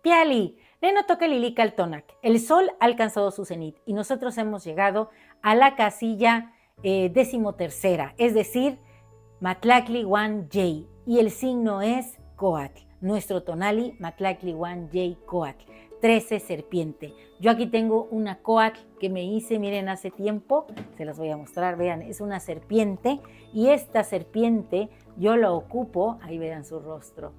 Piali, Neno toca Lilica al Tonac. El sol ha alcanzado su cenit y nosotros hemos llegado a la casilla 13ª, es decir, Matlacli Wan Yei, y el signo es Coatl. Nuestro tonali, Matlacli Wan Yei Coatl, 13 serpiente. Yo aquí tengo una Coatl que me hice, miren, hace tiempo, se las voy a mostrar, vean, es una serpiente y esta serpiente yo la ocupo, ahí vean su rostro.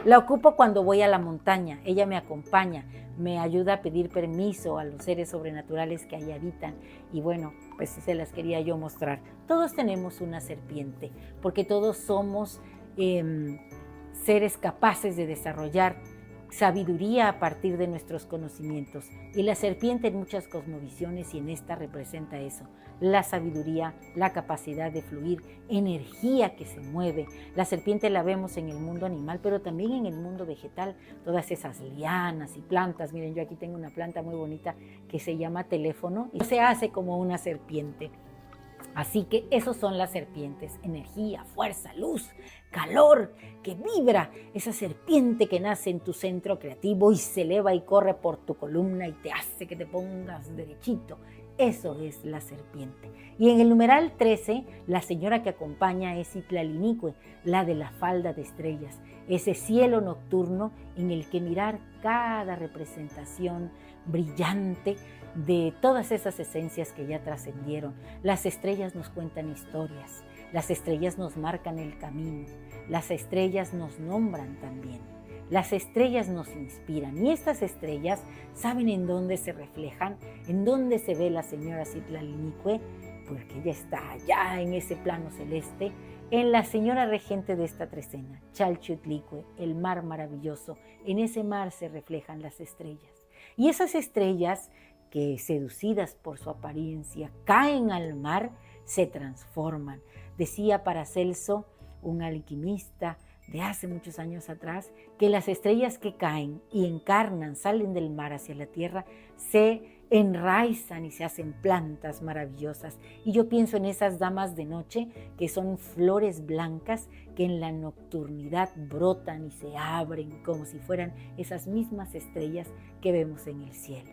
La ocupo cuando voy a la montaña, ella me acompaña, me ayuda a pedir permiso a los seres sobrenaturales que ahí habitan y bueno, pues se las quería yo mostrar. Todos tenemos una serpiente, porque todos somos seres capaces de desarrollar sabiduría a partir de nuestros conocimientos. Y la serpiente en muchas cosmovisiones y en esta representa eso, la sabiduría, la capacidad de fluir, energía que se mueve. La serpiente la vemos en el mundo animal, pero también en el mundo vegetal, todas esas lianas y plantas. Miren, yo aquí tengo una planta muy bonita que se llama teléfono y se hace como una serpiente. Así que esos son las serpientes, energía, fuerza, luz, calor, que vibra, esa serpiente que nace en tu centro creativo y se eleva y corre por tu columna y te hace que te pongas derechito. Eso es la serpiente. Y en el numeral 13, la señora que acompaña es Itlalinicue, la de la falda de estrellas, ese cielo nocturno en el que mirar cada representación brillante de todas esas esencias que ya trascendieron. Las estrellas nos cuentan historias, las estrellas nos marcan el camino, las estrellas nos nombran también, las estrellas nos inspiran y estas estrellas saben en dónde se reflejan, en dónde se ve la señora Itlalinicue, porque ella está allá en ese plano celeste, en la señora regente de esta trecena, Chalchutlicue, el mar maravilloso. En ese mar se reflejan las estrellas. Y esas estrellas que, seducidas por su apariencia, caen al mar, se transforman. Decía Paracelso, un alquimista de hace muchos años atrás, que las estrellas que caen y encarnan, salen del mar hacia la tierra, se enraizan y se hacen plantas maravillosas. Y yo pienso en esas damas de noche que son flores blancas que en la nocturnidad brotan y se abren como si fueran esas mismas estrellas que vemos en el cielo.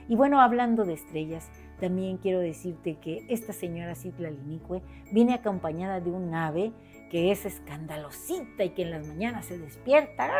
Y bueno, hablando de estrellas, también quiero decirte que esta señora Itlalinicue viene acompañada de un ave que es escandalosita y que en las mañanas se despierta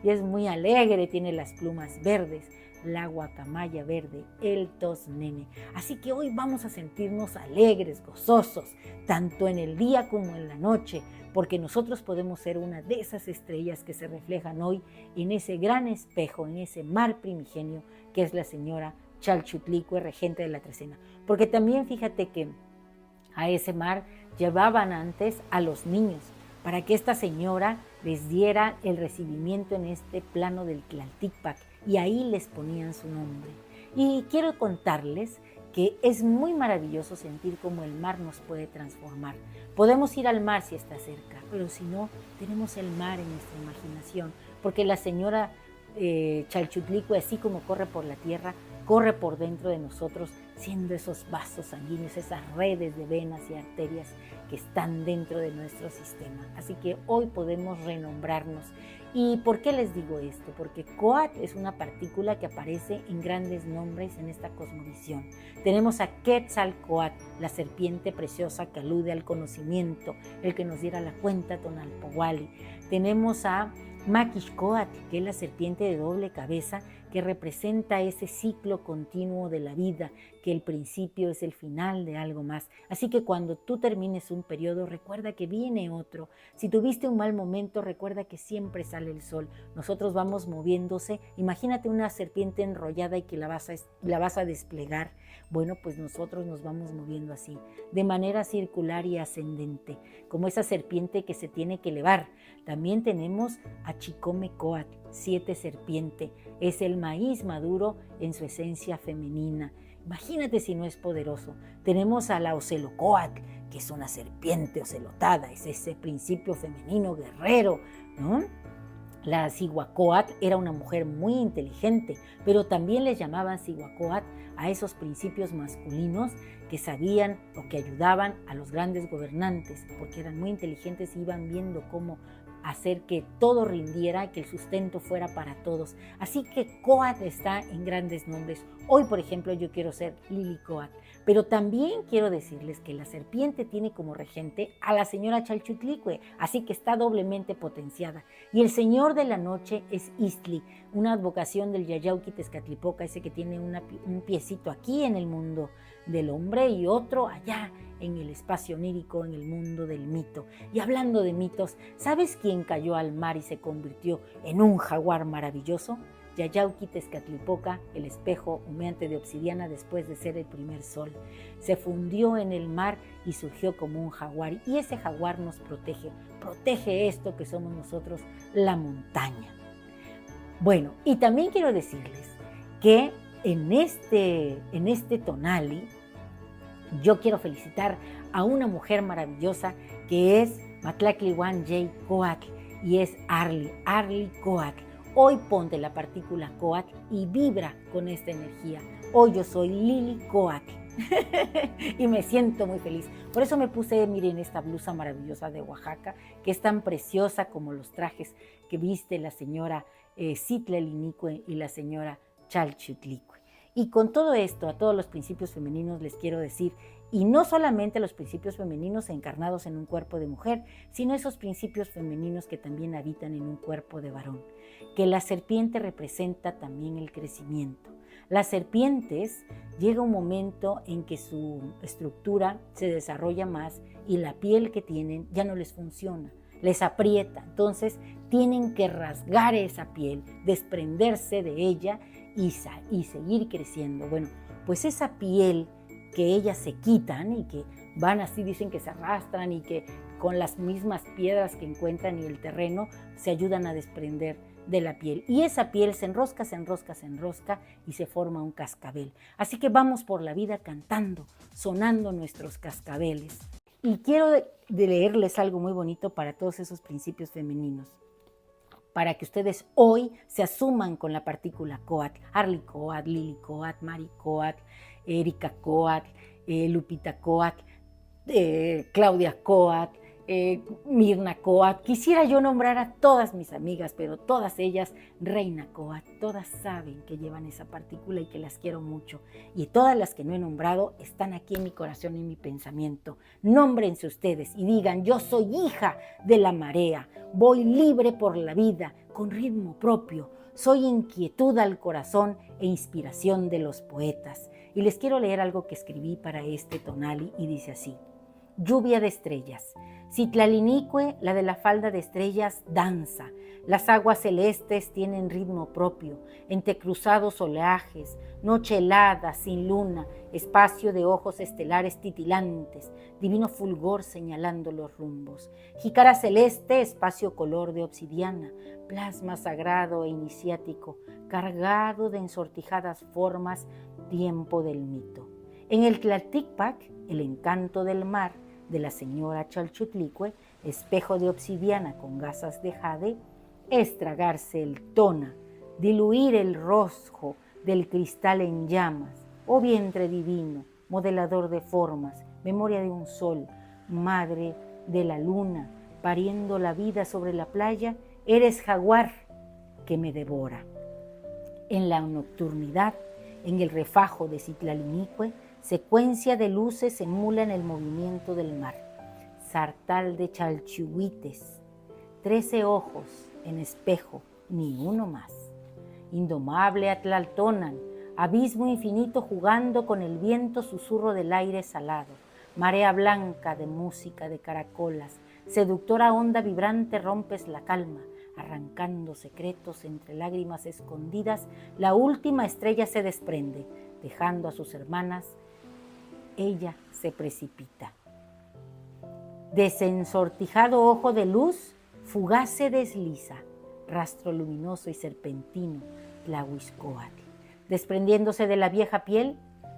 y es muy alegre, tiene las plumas verdes, la guacamaya verde, el tosnene. Así que hoy vamos a sentirnos alegres, gozosos, tanto en el día como en la noche, porque nosotros podemos ser una de esas estrellas que se reflejan hoy en ese gran espejo, en ese mar primigenio que es la señora Chalchutlicue, regente de la trecena. Porque también fíjate que a ese mar llevaban antes a los niños para que esta señora les diera el recibimiento en este plano del Tlalticpac y ahí les ponían su nombre. Y quiero contarles que es muy maravilloso sentir cómo el mar nos puede transformar. Podemos ir al mar si está cerca, pero si no, tenemos el mar en nuestra imaginación, porque la señora Chalchutlicue, así como corre por la tierra, corre por dentro de nosotros, siendo esos vasos sanguíneos, esas redes de venas y arterias que están dentro de nuestro sistema. Así que hoy podemos renombrarnos. ¿Y por qué les digo esto? Porque Coatl es una partícula que aparece en grandes nombres en esta cosmovisión. Tenemos a Quetzalcoatl, la serpiente preciosa que alude al conocimiento, el que nos diera la cuenta Tonalpohualli. Tenemos a Maquixcoatl, que es la serpiente de doble cabeza, que representa ese ciclo continuo de la vida, que el principio es el final de algo más. Así que cuando tú termines un periodo, recuerda que viene otro. Si tuviste un mal momento, recuerda que siempre sale el sol. Nosotros vamos moviéndose. Imagínate una serpiente enrollada y que la vas a desplegar. Bueno, pues nosotros nos vamos moviendo así, de manera circular y ascendente, como esa serpiente que se tiene que elevar. También tenemos a Chicomecoatl, 7 serpiente. Es el maíz maduro en su esencia femenina. Imagínate si no es poderoso. Tenemos a la Ocelocoatl, que es una serpiente ocelotada, es ese principio femenino guerrero, ¿no? La Cihuacóatl era una mujer muy inteligente, pero también les llamaban Cihuacóatl a esos principios masculinos que sabían o que ayudaban a los grandes gobernantes, porque eran muy inteligentes y iban viendo cómo hacer que todo rindiera, que el sustento fuera para todos. Así que Coat está en grandes nombres. Hoy, por ejemplo, yo quiero ser Lily Coat, pero también quiero decirles que la serpiente tiene como regente a la señora Chalchutlicue, así que está doblemente potenciada. Y el señor de la noche es Istli, una advocación del Yayauqui Tezcatlipoca, ese que tiene un piecito aquí en el mundo del hombre y otro allá en el espacio onírico, en el mundo del mito. Y hablando de mitos, ¿sabes quién cayó al mar y se convirtió en un jaguar maravilloso? Yayauqui Tezcatlipoca, el espejo humeante de obsidiana después de ser el primer sol. Se fundió en el mar y surgió como un jaguar. Y ese jaguar nos protege esto que somos nosotros, la montaña. Bueno, y también quiero decirles que en este tonali, yo quiero felicitar a una mujer maravillosa que es Matlaclihuan J. Coatl y es Arly Coatl. Hoy ponte la partícula Coatl y vibra con esta energía. Hoy yo soy Lily Coatl y me siento muy feliz. Por eso me puse, miren, esta blusa maravillosa de Oaxaca, que es tan preciosa como los trajes que viste la señora Citlalinicue y la señora Chalchutlicue. Y con todo esto, a todos los principios femeninos les quiero decir, y no solamente los principios femeninos encarnados en un cuerpo de mujer, sino esos principios femeninos que también habitan en un cuerpo de varón, que la serpiente representa también el crecimiento. Las serpientes llega un momento en que su estructura se desarrolla más y la piel que tienen ya no les funciona, les aprieta, entonces tienen que rasgar esa piel, desprenderse de ella y seguir creciendo. Bueno, pues esa piel que ellas se quitan y que van así, dicen que se arrastran y que con las mismas piedras que encuentran y el terreno se ayudan a desprender de la piel. Y esa piel se enrosca y se forma un cascabel. Así que vamos por la vida cantando, sonando nuestros cascabeles. Y quiero leerles algo muy bonito para todos esos principios femeninos, para que ustedes hoy se asuman con la partícula Coatl, Arly Coatl, Lily Coatl, Mari Coatl, Erika Coatl, Lupita Coatl, Claudia Coatl, Mirna Coatl. Quisiera yo nombrar a todas mis amigas, pero todas ellas, Reina Coatl, todas saben que llevan esa partícula y que las quiero mucho. Y todas las que no he nombrado están aquí en mi corazón y en mi pensamiento. Nómbrense ustedes y digan, yo soy hija de la marea, voy libre por la vida, con ritmo propio, soy inquietud al corazón e inspiración de los poetas. Y les quiero leer algo que escribí para este tonali y dice así. Lluvia de estrellas. Citlalinicue, la de la falda de estrellas, danza. Las aguas celestes tienen ritmo propio, entre cruzados oleajes, noche helada, sin luna, espacio de ojos estelares titilantes, divino fulgor señalando los rumbos. Jícara celeste, espacio color de obsidiana, plasma sagrado e iniciático, cargado de ensortijadas formas, tiempo del mito. En el Tlalticpac, el encanto del mar, de la señora Chalchutlicue, espejo de obsidiana con gasas de jade, es tragarse el tona, diluir el rojo del cristal en llamas, oh vientre divino, modelador de formas, memoria de un sol, madre de la luna, pariendo la vida sobre la playa, eres jaguar que me devora. En la nocturnidad, en el refajo de Citlalinicue, secuencia de luces emulan el movimiento del mar. Sartal de chalchihuites, 13 ojos en espejo, ni uno más. Indomable Atlaltonan, abismo infinito jugando con el viento susurro del aire salado. Marea blanca de música de caracolas, seductora onda vibrante rompes la calma. Arrancando secretos entre lágrimas escondidas, la última estrella se desprende, dejando a sus hermanas. Ella se precipita. Desensortijado ojo de luz, fugaz se desliza, rastro luminoso y serpentino, Tlahuizcoatl. Desprendiéndose de la vieja piel,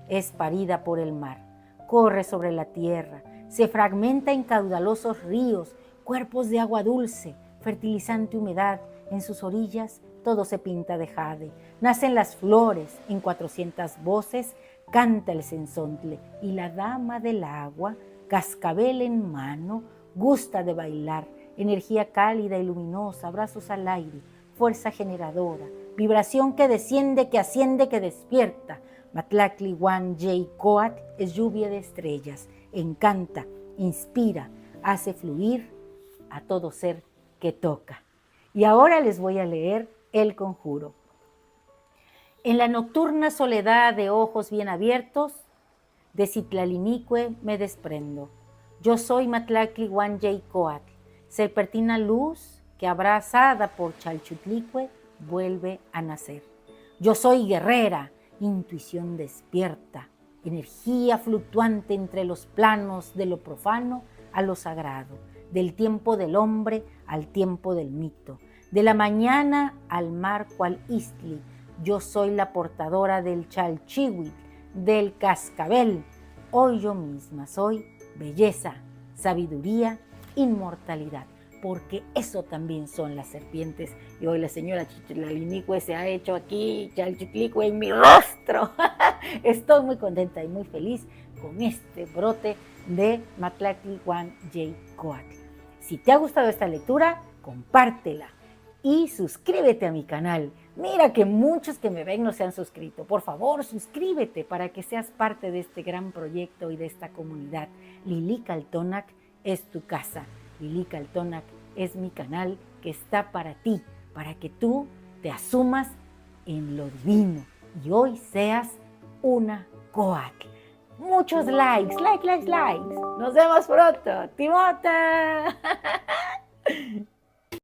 es parida por el mar, corre sobre la tierra, se fragmenta en caudalosos ríos, cuerpos de agua dulce, fertilizante humedad, en sus orillas todo se pinta de jade. Nacen las flores, en 400 voces canta el cenzontle, y la dama del agua, cascabel en mano, gusta de bailar energía cálida y luminosa, brazos al aire, fuerza generadora, vibración que desciende, que asciende, que despierta. Matlactlihuan-Yey-Coatl es lluvia de estrellas, encanta, inspira, hace fluir a todo ser que toca. Y ahora les voy a leer el conjuro. En la nocturna soledad de ojos bien abiertos, de Citlalinique me desprendo. Yo soy Matlactlihuan-Yey-Coatl, serpentina luz que abrazada por Chalchutlicue vuelve a nacer. Yo soy guerrera, intuición despierta, energía fluctuante entre los planos de lo profano a lo sagrado, del tiempo del hombre al tiempo del mito, de la mañana al mar cual istli. Yo soy la portadora del chalchihuitl, del cascabel. Hoy yo misma soy belleza, sabiduría, inmortalidad, porque eso también son las serpientes. Y hoy la señora Citlalinique se ha hecho aquí Chalchutlicue en mi rostro. Estoy muy contenta y muy feliz con este brote de Matlactlihuan-Yey-Coatl. Si te ha gustado esta lectura, compártela y suscríbete a mi canal. Mira que muchos que me ven no se han suscrito. Por favor, suscríbete para que seas parte de este gran proyecto y de esta comunidad. Lilica es tu casa. Lilica es mi canal que está para ti, para que tú te asumas en lo divino y hoy seas una coatl. Muchos likes. Nos vemos pronto. Timota.